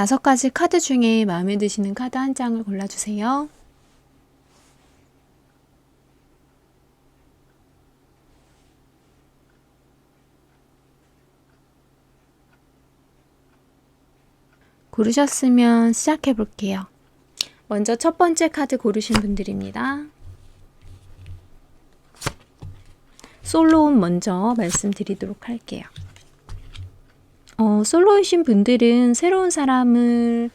5가지 카드 중에 마음에 드시는 카드 한 장을 골라주세요. 고르셨으면 시작해 볼게요. 먼저 첫 번째 카드 고르신 분들입니다. 솔로운 먼저 말씀드리도록 할게요. 솔로이신 분들은 새로운 사람을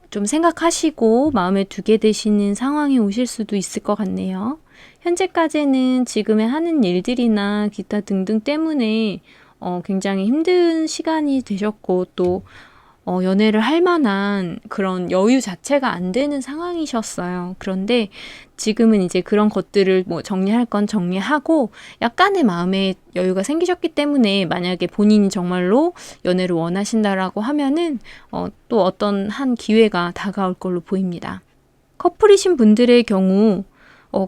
좀 생각하시고 마음에 두게 되시는 상황이 오실 수도 있을 것 같네요. 현재까지는 지금의 하는 일들이나 기타 등등 때문에 굉장히 힘든 시간이 되셨고 또 연애를 할 만한 그런 여유 자체가 안 되는 상황이셨어요. 그런데 지금은 이제 그런 것들을 뭐 정리할 건 정리하고 약간의 마음의 여유가 생기셨기 때문에 만약에 본인이 정말로 연애를 원하신다라고 하면은 또 어떤 한 기회가 다가올 걸로 보입니다. 커플이신 분들의 경우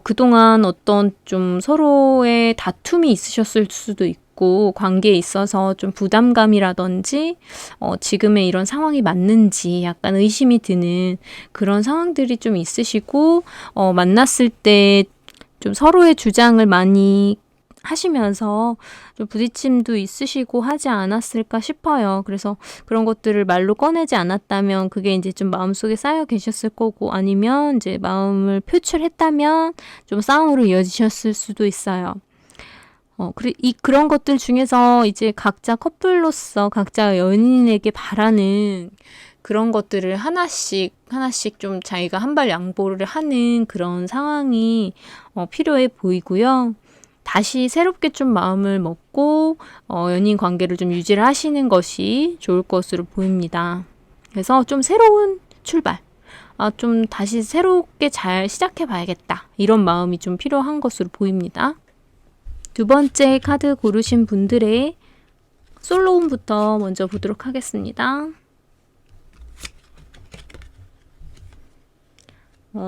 그동안 어떤 좀 서로의 다툼이 있으셨을 수도 있고 관계에 있어서 좀 부담감이라든지 지금의 이런 상황이 맞는지 약간 의심이 드는 그런 상황들이 좀 있으시고 만났을 때 좀 서로의 주장을 많이 하시면서 좀 부딪힘도 있으시고 하지 않았을까 싶어요. 그래서 그런 것들을 말로 꺼내지 않았다면 그게 이제 좀 마음속에 쌓여 계셨을 거고 아니면 이제 마음을 표출했다면 좀 싸움으로 이어지셨을 수도 있어요. 그런 것들 중에서 이제 각자 커플로서 각자 연인에게 바라는 그런 것들을 하나씩 좀 자기가 한 발 양보를 하는 그런 상황이 필요해 보이고요. 다시 새롭게 좀 마음을 먹고 연인 관계를 좀 유지를 하시는 것이 좋을 것으로 보입니다. 그래서 좀 새로운 출발, 좀 다시 새롭게 잘 시작해 봐야겠다. 이런 마음이 좀 필요한 것으로 보입니다. 두 번째 카드 고르신 분들의 솔로운부터 먼저 보도록 하겠습니다.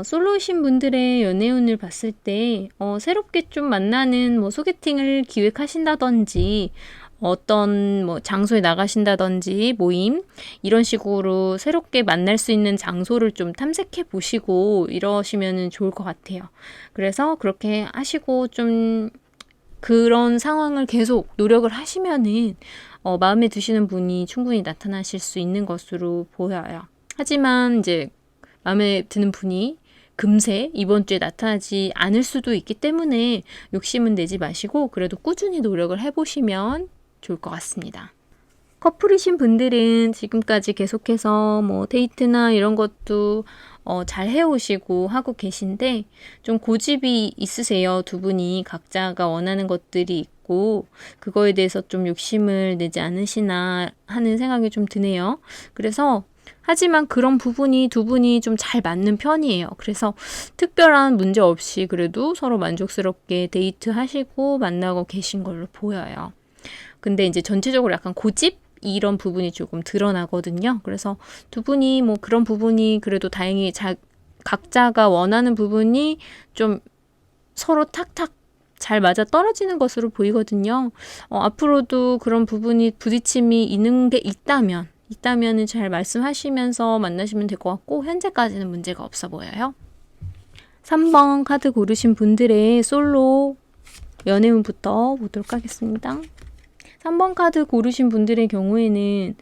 솔로이신 분들의 연애운을 봤을 때 새롭게 좀 만나는 뭐 소개팅을 기획하신다든지 어떤 뭐 장소에 나가신다든지 모임 이런 식으로 새롭게 만날 수 있는 장소를 좀 탐색해 보시고 이러시면 좋을 것 같아요. 그래서 그렇게 하시고 좀 그런 상황을 계속 노력을 하시면은 마음에 드시는 분이 충분히 나타나실 수 있는 것으로 보여요. 하지만 이제 마음에 드는 분이 금세 이번 주에 나타나지 않을 수도 있기 때문에 욕심은 내지 마시고 그래도 꾸준히 노력을 해보시면 좋을 것 같습니다. 커플이신 분들은 지금까지 계속해서 뭐 데이트나 이런 것도 잘 해오시고 하고 계신데 좀 고집이 있으세요. 두 분이 각자가 원하는 것들이 있고 그거에 대해서 좀 욕심을 내지 않으시나 하는 생각이 좀 드네요. 그래서 하지만 그런 부분이 두 분이 좀 잘 맞는 편이에요. 그래서 특별한 문제 없이 그래도 서로 만족스럽게 데이트하시고 만나고 계신 걸로 보여요. 근데 이제 전체적으로 약간 고집? 이런 부분이 조금 드러나거든요. 그래서 두 분이 뭐 그런 부분이 그래도 다행히 각자가 원하는 부분이 좀 서로 탁탁 잘 맞아 떨어지는 것으로 보이거든요. 앞으로도 그런 부분이 부딪힘이 있는 게 있다면은 잘 말씀하시면서 만나시면 될 것 같고 현재까지는 문제가 없어 보여요. 3번 카드 고르신 분들의 솔로 연애운부터 보도록 하겠습니다. 3번 카드 고르신 분들의 경우에는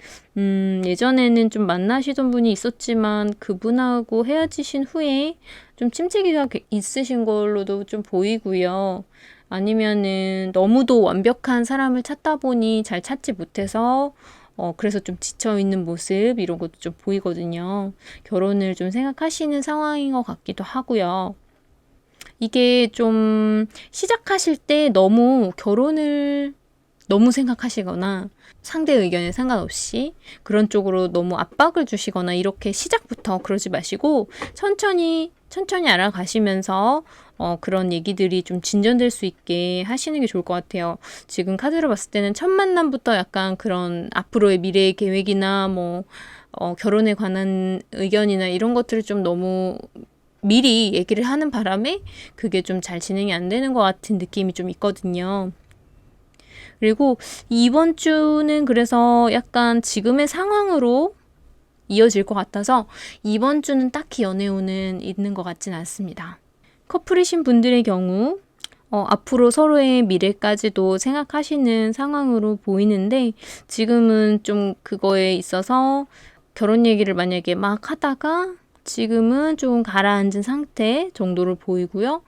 예전에는 좀 만나시던 분이 있었지만 그분하고 헤어지신 후에 좀 침체기가 있으신 걸로도 좀 보이고요. 아니면은 너무도 완벽한 사람을 찾다 보니 잘 찾지 못해서 그래서 좀 지쳐있는 모습 이런 것도 좀 보이거든요. 결혼을 좀 생각하시는 상황인 것 같기도 하고요. 이게 좀 시작하실 때 너무 결혼을 너무 생각하시거나 상대 의견에 상관없이 그런 쪽으로 너무 압박을 주시거나 이렇게 시작부터 그러지 마시고 천천히 알아가시면서 그런 얘기들이 좀 진전될 수 있게 하시는 게 좋을 것 같아요. 지금 카드로 봤을 때는 첫 만남부터 약간 그런 앞으로의 미래의 계획이나 뭐 결혼에 관한 의견이나 이런 것들을 좀 너무 미리 얘기를 하는 바람에 그게 좀 잘 진행이 안 되는 것 같은 느낌이 좀 있거든요. 그리고 이번 주는 그래서 약간 지금의 상황으로 이어질 것 같아서 이번 주는 딱히 연애운은 있는 것 같진 않습니다. 커플이신 분들의 경우 앞으로 서로의 미래까지도 생각하시는 상황으로 보이는데 지금은 좀 그거에 있어서 결혼 얘기를 만약에 막 하다가 지금은 좀 가라앉은 상태 정도로 보이고요.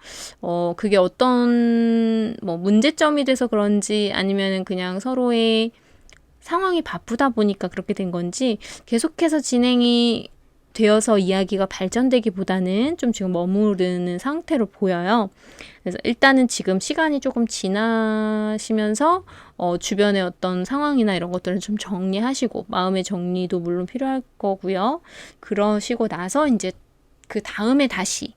그게 어떤 문제점이 돼서 그런지 아니면은 그냥 서로의 상황이 바쁘다 보니까 그렇게 된 건지 계속해서 진행이 되어서 이야기가 발전되기보다는 좀 지금 머무르는 상태로 보여요. 그래서 일단은 지금 시간이 조금 지나시면서 주변의 어떤 상황이나 이런 것들을 좀 정리하시고 마음의 정리도 물론 필요할 거고요. 그러시고 나서 이제 그 다음에 다시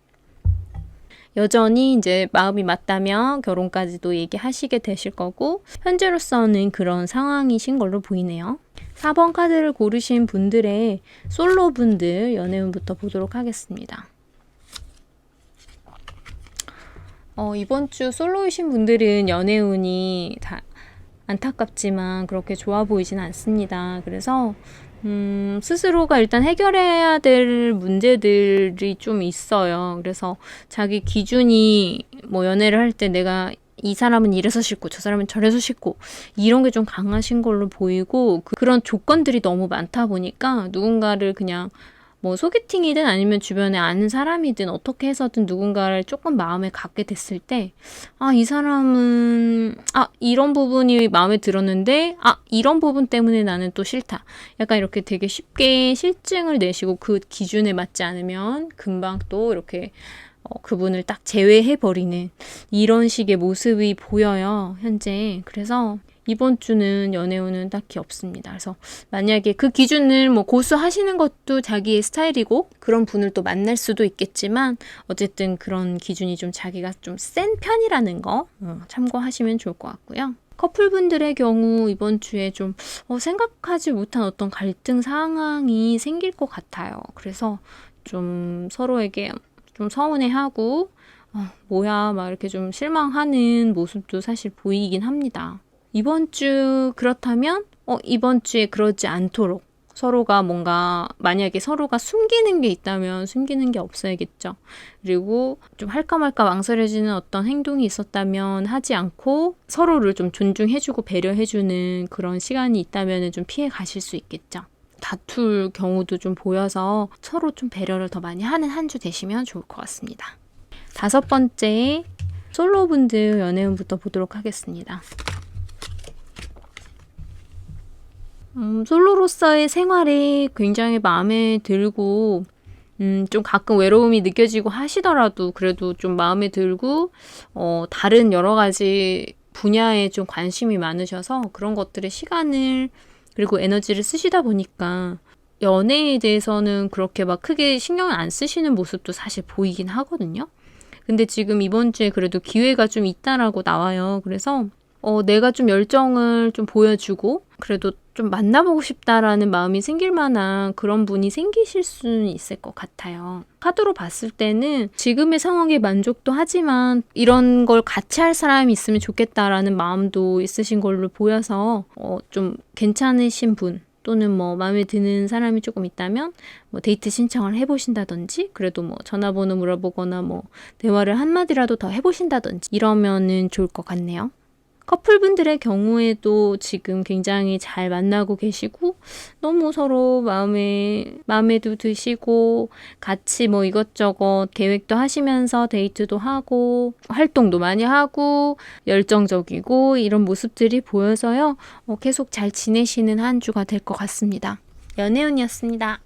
여전히 이제 마음이 맞다면 결혼까지도 얘기하시게 되실 거고 현재로서는 그런 상황이신 걸로 보이네요. 4번 카드를 고르신 분들의 솔로 분들 연애운부터 보도록 하겠습니다. 이번 주 솔로이신 분들은 연애운이 다 안타깝지만 그렇게 좋아 보이진 않습니다. 그래서 스스로가 일단 해결해야 될 문제들이 좀 있어요. 그래서 자기 기준이 연애를 할 때 내가 이 사람은 이래서 싫고 저 사람은 저래서 싫고 이런 게 좀 강하신 걸로 보이고 그런 조건들이 너무 많다 보니까 누군가를 그냥 소개팅이든 아니면 주변에 아는 사람이든 어떻게 해서든 누군가를 조금 마음에 갖게 됐을 때 이 사람은 이런 부분이 마음에 들었는데 이런 부분 때문에 나는 또 싫다. 약간 이렇게 되게 쉽게 실증을 내시고 그 기준에 맞지 않으면 금방 또 이렇게 그분을 딱 제외해버리는 이런 식의 모습이 보여요, 현재. 그래서 이번 주는 연애운은 딱히 없습니다. 그래서 만약에 그 기준을 고수하시는 것도 자기의 스타일이고 그런 분을 또 만날 수도 있겠지만 어쨌든 그런 기준이 좀 자기가 좀 센 편이라는 거 참고하시면 좋을 것 같고요. 커플분들의 경우 이번 주에 좀 생각하지 못한 어떤 갈등 상황이 생길 것 같아요. 그래서 좀 서로에게 좀 서운해하고 뭐야 막 이렇게 좀 실망하는 모습도 사실 보이긴 합니다. 이번 주 그렇다면 이번 주에 그러지 않도록 서로가 뭔가 만약에 서로가 숨기는 게 있다면 숨기는 게 없어야겠죠. 그리고 좀 할까 말까 망설여지는 어떤 행동이 있었다면 하지 않고 서로를 좀 존중해주고 배려해주는 그런 시간이 있다면 좀 피해 가실 수 있겠죠. 다툴 경우도 좀 보여서 서로 좀 배려를 더 많이 하는 한 주 되시면 좋을 것 같습니다. 5번째 솔로분들 연애운부터 보도록 하겠습니다. 솔로로서의 생활이 굉장히 마음에 들고 좀 가끔 외로움이 느껴지고 하시더라도 그래도 좀 마음에 들고 다른 여러 가지 분야에 좀 관심이 많으셔서 그런 것들에 시간을 그리고 에너지를 쓰시다 보니까 연애에 대해서는 그렇게 막 크게 신경을 안 쓰시는 모습도 사실 보이긴 하거든요. 근데 지금 이번 주에 그래도 기회가 좀 있다라고 나와요. 그래서 내가 좀 열정을 좀 보여주고 그래도 좀 만나보고 싶다라는 마음이 생길 만한 그런 분이 생기실 수는 있을 것 같아요. 카드로 봤을 때는 지금의 상황에 만족도 하지만 이런 걸 같이 할 사람이 있으면 좋겠다라는 마음도 있으신 걸로 보여서 좀 괜찮으신 분 또는 마음에 드는 사람이 조금 있다면 데이트 신청을 해보신다든지 그래도 전화번호 물어보거나 대화를 한마디라도 더 해보신다든지 이러면은 좋을 것 같네요. 커플분들의 경우에도 지금 굉장히 잘 만나고 계시고 너무 서로 마음에도 드시고 같이 이것저것 계획도 하시면서 데이트도 하고 활동도 많이 하고 열정적이고 이런 모습들이 보여서요. 계속 잘 지내시는 한 주가 될 것 같습니다. 연애운이었습니다.